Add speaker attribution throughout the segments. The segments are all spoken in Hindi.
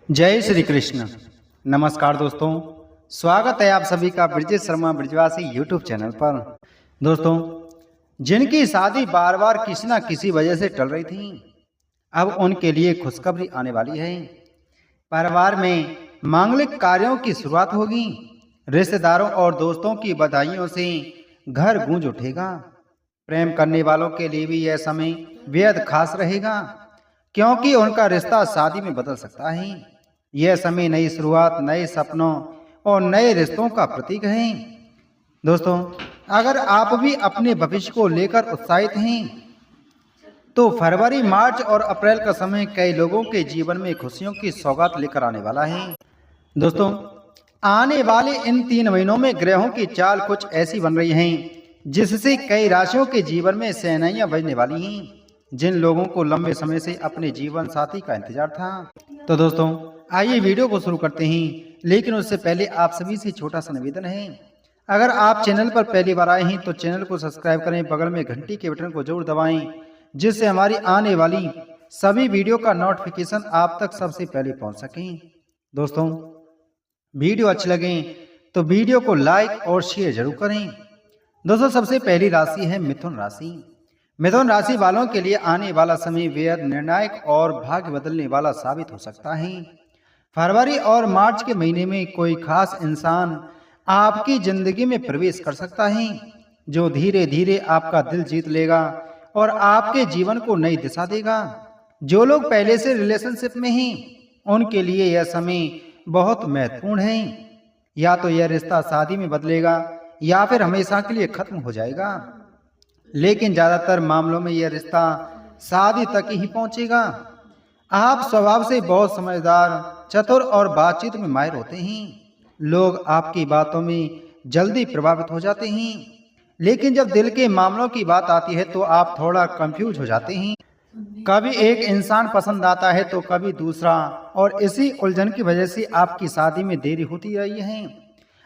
Speaker 1: जय श्री कृष्ण। नमस्कार दोस्तों, स्वागत है आप सभी का ब्रजेश शर्मा ब्रजवासी यूट्यूब चैनल पर। दोस्तों, जिनकी शादी बार बार किसी न किसी वजह से टल रही थी, अब उनके लिए खुशखबरी आने वाली है। परिवार में मांगलिक कार्यों की शुरुआत होगी। रिश्तेदारों और दोस्तों की बधाइयों से घर गूंज उठेगा। प्रेम करने वालों के लिए भी यह समय बेहद खास रहेगा, क्योंकि उनका रिश्ता शादी में बदल सकता है। यह समय नई शुरुआत, नए सपनों और नए रिश्तों का प्रतीक है। दोस्तों, अगर आप भी अपने भविष्य को लेकर उत्साहित हैं, तो फरवरी, मार्च और अप्रैल का समय कई लोगों के जीवन में खुशियों की सौगात लेकर आने वाला है। दोस्तों, आने वाले इन 3 महीनों में ग्रहों की चाल कुछ ऐसी बन रही है, जिससे कई राशियों के जीवन में शहनाइयां बजने वाली हैं। जिन लोगों को लंबे समय से अपने जीवन साथी का इंतजार था। तो दोस्तों, आइए वीडियो को शुरू करते हैं, लेकिन उससे पहले आप सभी से छोटा सा निवेदन है। अगर आप चैनल पर पहली बार आए हैं तो चैनल को सब्सक्राइब करें, बगल में घंटी के बटन को जरूर दबाएं, जिससे हमारी आने वाली सभी वीडियो का नोटिफिकेशन आप तक सबसे पहले पहुंच सके। दोस्तों, वीडियो अच्छी लगे तो वीडियो को लाइक और शेयर जरूर करें। दोस्तों, सबसे पहली राशि है मिथुन राशि। मिथुन राशि वालों के लिए आने वाला समय बेहद निर्णायक और भाग्य बदलने वाला साबित हो सकता है। फरवरी और मार्च के महीने में कोई खास इंसान आपकी जिंदगी में प्रवेश कर सकता है, जो धीरे धीरे आपका दिल जीत लेगा और आपके जीवन को नई दिशा देगा। जो लोग पहले से रिलेशनशिप में हैं, उनके लिए यह समय बहुत महत्वपूर्ण है। या तो यह रिश्ता शादी में बदलेगा या फिर हमेशा के लिए खत्म हो जाएगा, लेकिन ज्यादातर मामलों में यह रिश्ता शादी तक ही पहुंचेगा। आप स्वभाव से बहुत समझदार, चतुर और बातचीत में माहिर होते हैं। लोग आपकी बातों में जल्दी प्रभावित हो जाते हैं, लेकिन जब दिल के मामलों की बात आती है तो आप थोड़ा कंफ्यूज हो जाते हैं। कभी एक इंसान पसंद आता है तो कभी दूसरा, और इसी उलझन की वजह से आपकी शादी में देरी होती रही है।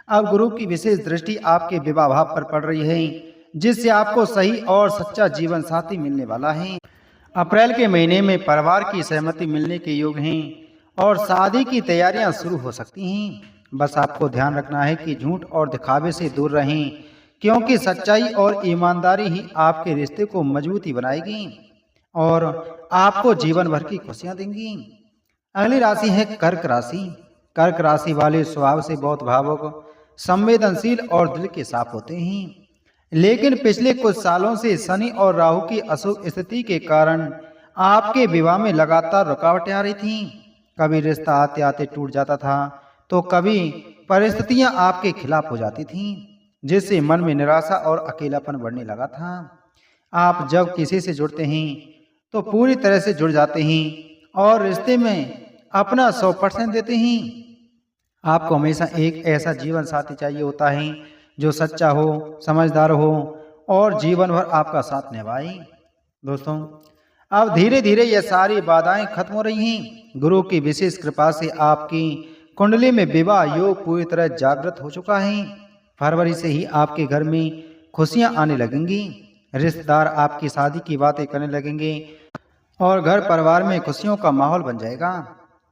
Speaker 1: अब गुरु की विशेष दृष्टि आपके विवाह भाव पर पड़ रही है, जिससे आपको सही और सच्चा जीवन साथी मिलने वाला है। अप्रैल के महीने में परिवार की सहमति मिलने के योग हैं और शादी की तैयारियां शुरू हो सकती हैं। बस आपको ध्यान रखना है कि झूठ और दिखावे से दूर रहें, क्योंकि सच्चाई और ईमानदारी ही आपके रिश्ते को मजबूती बनाएगी और आपको जीवन भर की खुशियां देंगी। अगली राशि है कर्क राशि। कर्क राशि वाले स्वभाव से बहुत भावुक, संवेदनशील और दिल के साफ होते हैं, लेकिन पिछले कुछ सालों से शनि और राहु की अशुभ स्थिति के कारण आपके विवाह में लगातार रुकावटें आ रही थीं। कभी रिश्ता आते आते टूट जाता था, तो कभी परिस्थितियां आपके खिलाफ हो जाती थीं, जिससे मन में निराशा और अकेलापन बढ़ने लगा था। आप जब किसी से जुड़ते हैं तो पूरी तरह से जुड़ जाते हैं और रिश्ते में अपना 100% देते हैं। आपको हमेशा एक ऐसा जीवन साथी चाहिए होता है जो सच्चा हो, समझदार हो और जीवन भर आपका साथ निभाए। दोस्तों, अब धीरे धीरे ये सारी बाधाएं खत्म हो रही हैं। गुरु की विशेष कृपा से आपकी कुंडली में विवाह योग पूरी तरह जागृत हो चुका है। फरवरी से ही आपके घर में खुशियां आने लगेंगी। रिश्तेदार आपकी शादी की बातें करने लगेंगे और घर परिवार में खुशियों का माहौल बन जाएगा।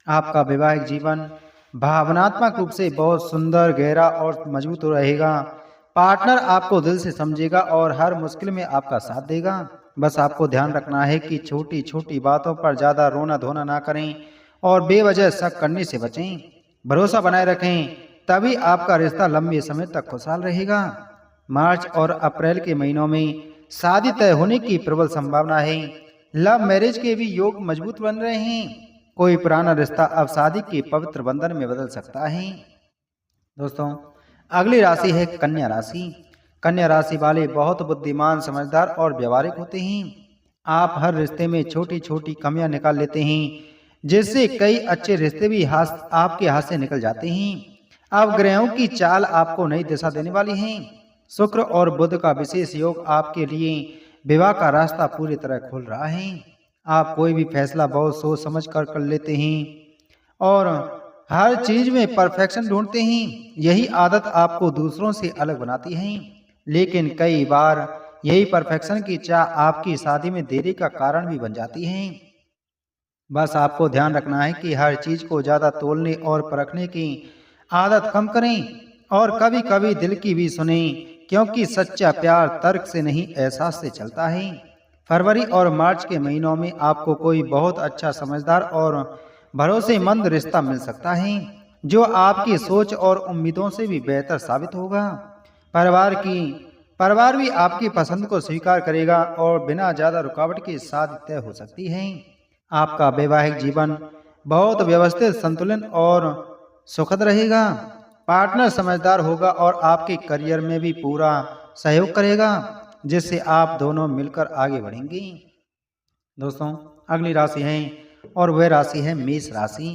Speaker 1: आपका वैवाहिक जीवन भावनात्मक रूप से बहुत सुंदर, गहरा और मजबूत रहेगा। पार्टनर आपको दिल से समझेगा और हर मुश्किल में आपका साथ देगा। बस आपको ध्यान रखना है कि छोटी छोटी बातों पर ज्यादा रोना धोना ना करें और बेवजह शक करने से बचें। भरोसा बनाए रखें, तभी आपका रिश्ता लंबे समय तक खुशहाल रहेगा। मार्च और अप्रैल के महीनों में शादी तय होने की प्रबल संभावना है। लव मैरिज के भी योग मजबूत बन रहे हैं। कोई पुराना रिश्ता अब शादी के पवित्र बंधन में बदल सकता है। दोस्तों, अगली राशि है कन्या राशि। कन्या राशि वाले बहुत बुद्धिमान, समझदार और व्यवहारिक होते हैं। आप हर रिश्ते में छोटी छोटी कमियां निकाल लेते हैं, जिससे कई अच्छे रिश्ते भी आपके हाथ से निकल जाते हैं। अब ग्रहों की चाल आपको नई दिशा देने वाली है। शुक्र और बुध का विशेष योग आपके लिए विवाह का रास्ता पूरी तरह खोल रहा है। आप कोई भी फैसला बहुत सोच समझ कर लेते हैं और हर चीज में परफेक्शन ढूंढते हैं। यही आदत आपको दूसरों से अलग बनाती है, लेकिन कई बार यही परफेक्शन की चाह आपकी शादी में देरी का कारण भी बन जाती है। बस आपको ध्यान रखना है कि हर चीज को ज्यादा तोलने और परखने की आदत कम करें और कभी कभी दिल की भी सुने, क्योंकि सच्चा प्यार तर्क से नहीं एहसास से चलता है। फरवरी और मार्च के महीनों में आपको कोई बहुत अच्छा समझदार और भरोसेमंद रिश्ता मिल सकता है, जो आपकी सोच और उम्मीदों से भी बेहतर साबित होगा। परिवार भी आपकी पसंद को स्वीकार करेगा और बिना ज्यादा रुकावट के शादी तय हो सकती है। आपका वैवाहिक जीवन बहुत व्यवस्थित, संतुलन और सुखद रहेगा। पार्टनर समझदार होगा और आपके करियर में भी पूरा सहयोग करेगा, जिससे आप दोनों मिलकर आगे बढ़ेंगे। दोस्तों, अगली राशि है और वह राशि है मेष राशि।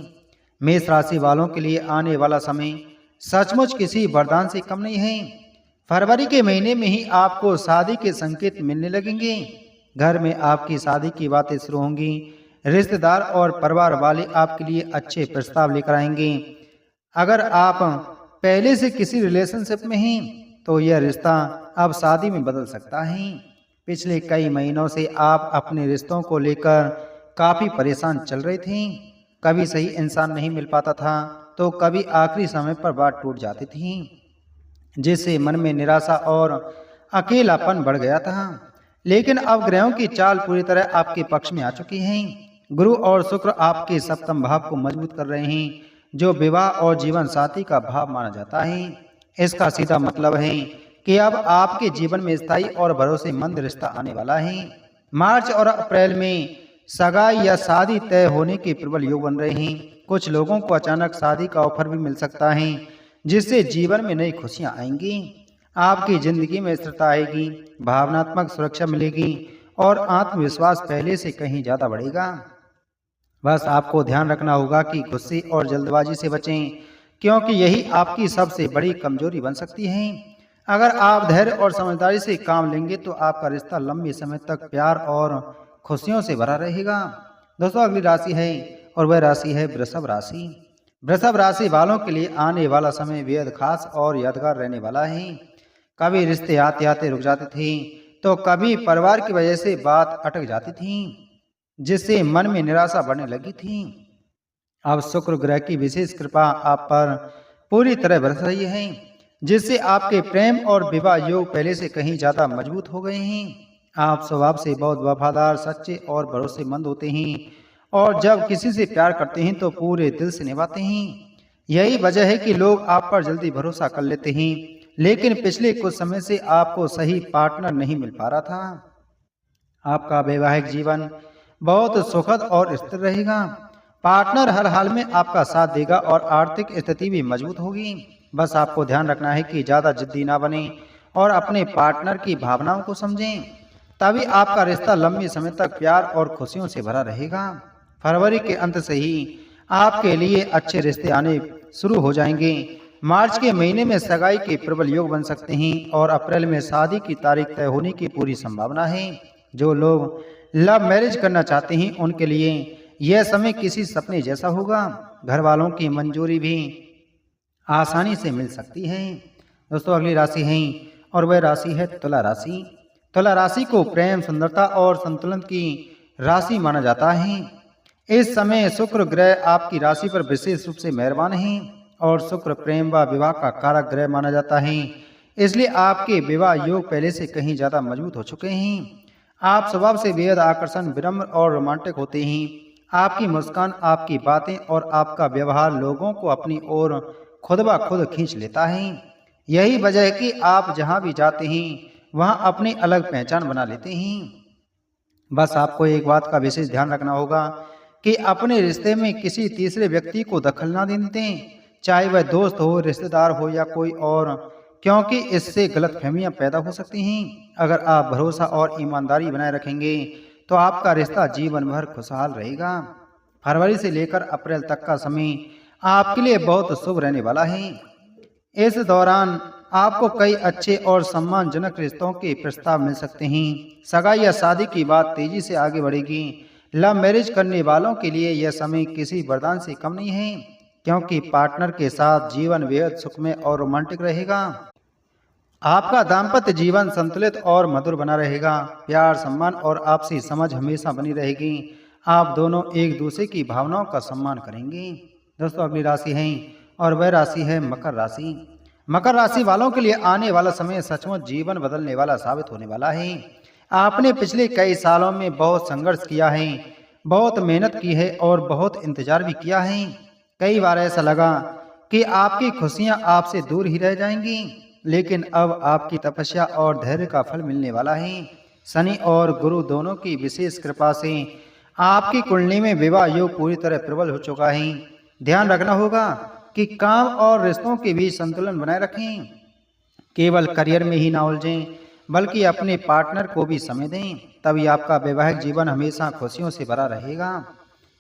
Speaker 1: मेष राशि वालों के लिए आने वाला समय सचमुच किसी वरदान से कम नहीं है। फरवरी के महीने में ही आपको शादी के संकेत मिलने लगेंगे। घर में आपकी शादी की बातें शुरू होंगी। रिश्तेदार और परिवार वाले आपके लिए अच्छे प्रस्ताव लेकर आएंगे। अगर आप पहले से किसी रिलेशनशिप में हैं तो यह रिश्ता अब शादी में बदल सकता है। पिछले कई महीनों से आप अपने रिश्तों को लेकर काफी परेशान चल रहे थे। कभी सही इंसान नहीं मिल पाता था तो कभी आखिरी समय पर बात टूट जाती थी, जिससे मन में निराशा और अकेलापन बढ़ गया था। लेकिन अब ग्रहों की चाल पूरी तरह आपके पक्ष में आ चुकी है। गुरु और शुक्र आपके सप्तम भाव को मजबूत कर रहे हैं, जो विवाह और जीवन साथी का भाव माना जाता है। इसका सीधा मतलब है कि अब आपके जीवन में स्थायी और भरोसेमंद रिश्ता आने वाला है। मार्च और अप्रैल में सगाई या शादी तय होने के प्रबल योग बन रहे हैं। कुछ लोगों को अचानक शादी का ऑफर भी मिल सकता है, जिससे जीवन में नई खुशियां आएंगी। आपकी जिंदगी में स्थिरता आएगी, भावनात्मक सुरक्षा मिलेगी और आत्मविश्वास पहले से कहीं ज्यादा बढ़ेगा। बस आपको ध्यान रखना होगा कि गुस्से और जल्दबाजी से बचें, क्योंकि यही आपकी सबसे बड़ी कमजोरी बन सकती है। अगर आप धैर्य और समझदारी से काम लेंगे तो आपका रिश्ता लंबे समय तक प्यार और खुशियों से भरा रहेगा। दोस्तों, अगली राशि है और वह राशि है वृषभ राशि। वृषभ राशि वालों के लिए आने वाला समय बेहद खास और यादगार रहने वाला है। कभी रिश्ते आते आते रुक जाते थे तो कभी परिवार की वजह से बात अटक जाती थी, जिससे मन में निराशा बढ़ने लगी थी। अब शुक्र ग्रह की विशेष कृपा आप पर पूरी तरह बरस रही है, जिससे आपके प्रेम और विवाह योग पहले से कहीं ज्यादा मजबूत हो गए हैं। आप स्वभाव से बहुत वफादार, सच्चे और भरोसेमंद होते हैं और जब किसी से प्यार करते हैं तो पूरे दिल से निभाते हैं। यही वजह है कि लोग आप पर जल्दी भरोसा कर लेते हैं, लेकिन पिछले कुछ समय से आपको सही पार्टनर नहीं मिल पा रहा था। आपका वैवाहिक जीवन बहुत सुखद और स्थिर रहेगा। पार्टनर हर हाल में आपका साथ देगा और आर्थिक स्थिति भी मजबूत होगी। बस आपको ध्यान रखना है कि ज्यादा जिद्दी ना बने और अपने पार्टनर की भावनाओं को समझें, तभी आपका रिश्ता लंबे समय तक प्यार और खुशियों से भरा रहेगा। फरवरी के अंत से ही आपके लिए अच्छे रिश्ते आने शुरू हो जाएंगे। मार्च के महीने में सगाई के प्रबल योग बन सकते हैं और अप्रैल में शादी की तारीख तय होने की पूरी संभावना है। जो लोग लव मैरिज करना चाहते हैं उनके लिए यह समय किसी सपने जैसा होगा। घर वालों की मंजूरी भी आसानी से मिल सकती है। दोस्तों, अगली राशि है और वह राशि है तुला राशि। तुला राशि को प्रेम, सुंदरता और संतुलन की राशि माना जाता है। इस समय शुक्र ग्रह आपकी राशि पर विशेष रूप से मेहरबान है और शुक्र प्रेम व विवाह का कारक ग्रह माना जाता है। इसलिए आपके विवाह योग पहले से कहीं ज्यादा मजबूत हो चुके हैं। आप स्वभाव से बेहद आकर्षण, विनम्र और रोमांटिक होते हैं। आपकी मुस्कान, आपकी बातें और आपका व्यवहार लोगों को अपनी ओर खुद ब खुद खींच लेता है। यही वजह है कि आप जहां भी जाते हैं वहां अपनी अलग पहचान बना लेते हैं। बस आपको एक बात का विशेष ध्यान रखना होगा कि अपने रिश्ते में किसी तीसरे व्यक्ति को दखल ना दें, चाहे वह दोस्त हो, रिश्तेदार हो या कोई और, क्योंकि इससे गलतफहमियां पैदा हो सकती हैं। अगर आप भरोसा और ईमानदारी बनाए रखेंगे तो आपका रिश्ता जीवन भर खुशहाल रहेगा। फरवरी से लेकर अप्रैल तक का समय आपके लिए बहुत शुभ रहने वाला है। इस दौरान आपको कई अच्छे और सम्मानजनक रिश्तों के प्रस्ताव मिल सकते हैं। सगाई या शादी की बात तेजी से आगे बढ़ेगी। लव मैरिज करने वालों के लिए यह समय किसी वरदान से कम नहीं है, क्योंकि पार्टनर के साथ जीवन बेहद सुखमय और रोमांटिक रहेगा। आपका दाम्पत्य जीवन संतुलित और मधुर बना रहेगा। प्यार, सम्मान और आपसी समझ हमेशा बनी रहेगी। आप दोनों एक दूसरे की भावनाओं का सम्मान करेंगे। दोस्तों अगली राशि है और वह राशि है मकर राशि। मकर राशि वालों के लिए आने वाला समय सचमुच जीवन बदलने वाला साबित होने वाला है। आपने पिछले कई सालों में बहुत संघर्ष किया है, बहुत मेहनत की है और बहुत इंतजार भी किया है। कई बार ऐसा लगा कि आपकी खुशियां आपसे दूर ही रह जाएंगी, लेकिन अब आपकी तपस्या और धैर्य का फल मिलने वाला है। शनि और गुरु दोनों की विशेष कृपा से आपकी कुंडली में विवाह योग पूरी तरह प्रबल हो चुका है। ध्यान रखना होगा कि काम और रिश्तों के बीच संतुलन बनाए रखें। केवल करियर में ही ना उलझें, बल्कि अपने पार्टनर को भी समय दें, तभी आपका वैवाहिक जीवन हमेशा खुशियों से भरा रहेगा।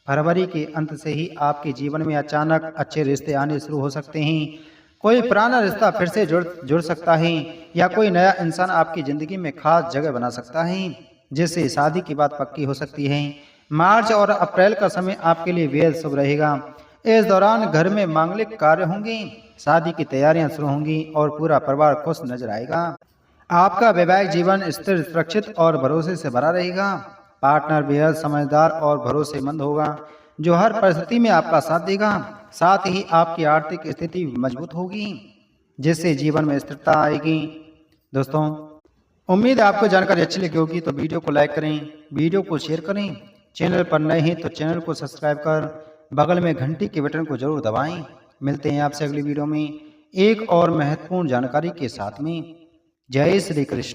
Speaker 1: फरवरी के अंत से ही आपके जीवन में अचानक अच्छे रिश्ते आने शुरू हो सकते हैं। कोई पुराना रिश्ता फिर से जुड़ सकता है या कोई नया इंसान आपकी जिंदगी में खास जगह बना सकता है, जिससे शादी की बात पक्की हो सकती है। मार्च और अप्रैल का समय आपके लिए बेहद शुभ रहेगा। इस दौरान घर में मांगलिक कार्य होंगे, शादी की तैयारियां शुरू होंगी और पूरा परिवार खुश नजर आएगा। आपका वैवाहिक जीवन स्थिर, सुरक्षित और भरोसे से भरा रहेगा। पार्टनर बेहद समझदार और भरोसेमंद होगा, जो हर परिस्थिति में आपका साथ देगा। साथ ही आपकी आर्थिक स्थिति मजबूत होगी, जिससे जीवन में स्थिरता आएगी। दोस्तों उम्मीद है आपको जानकारी अच्छी लगी होगी, तो वीडियो को लाइक करें, वीडियो को शेयर करें। चैनल पर नए हैं तो चैनल को सब्सक्राइब कर बगल में घंटी के बटन को जरूर दबाएं। मिलते हैं आपसे अगली वीडियो में एक और महत्वपूर्ण जानकारी के साथ में। जय श्री कृष्ण।